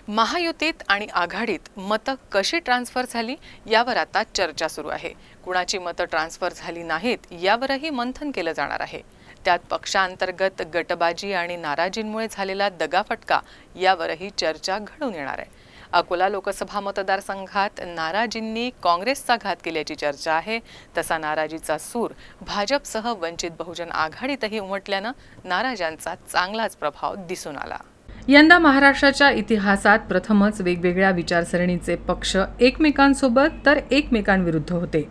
महायुतीत आणि आघाडीत मतं कशी ट्रान्सफर झाली यावर आता चर्चा सुरू आहे। कुणाची मतं ट्रान्सफर झाली नाहीत यावरही मंथन केलं जाणार आहे। त्यात पक्षांतर्गत गटबाजी आणि नाराजींमुळे झालेला दगाफटका यावरही चर्चा घडून येणार आहे। अकोला लोकसभा मतदारसंघात नाराजींनी काँग्रेसचा घात केल्याची चर्चा आहे। तसा नाराजीचा सूर भाजपसह वंचित बहुजन आघाडीतही उमटल्यानं नाराजांचा चांगलाच प्रभाव दिसून आला। यंदा महाराष्ट्राच्या इतिहासात प्रथमच वेगवेगळ्या विचारसरणीचे पक्ष एकमेकांसोबत तर एकमेकांविरुद्ध होते।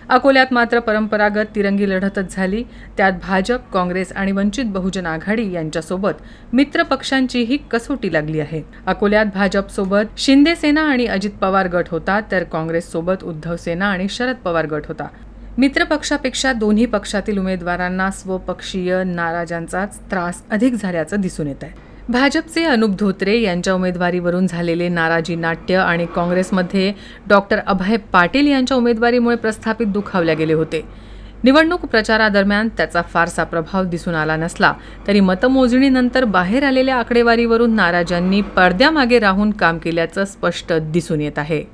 अकोल्यात मात्र परंपरागत तिरंगी लढतच झाली। त्यात भाजप, काँग्रेस आणि वंचित बहुजन आघाडी यांच्यासोबत मित्र पक्षांचीही कसोटी लागली आहे। अकोल्यात भाजपसोबत शिंदे सेना आणि अजित पवार गट होता, तर काँग्रेससोबत उद्धव सेना आणि शरद पवार गट होता। मित्र पक्षापेक्षा दोन्ही पक्षातील उमेदवारांना स्वपक्षीय नाराजांचाच त्रास अधिक झाल्याचं दिसून येत आहे। भाजपचे अनुप धोत्रे यांच्या उमेदवारीवरून झालेले नाराजी नाट्य आणि काँग्रेसमध्ये डॉक्टर अभय पाटील यांच्या उमेदवारीमुळे प्रस्थापित दुखावले गेले होते। निवडणूक प्रचारादरम्यान त्याचा फारसा प्रभाव दिसून आला नसला तरी मतमोजणीनंतर बाहेर आलेल्या आकडेवारीवरून नाराजांनी पडद्यामागे राहून काम केल्याचं स्पष्ट दिसून येत आहे।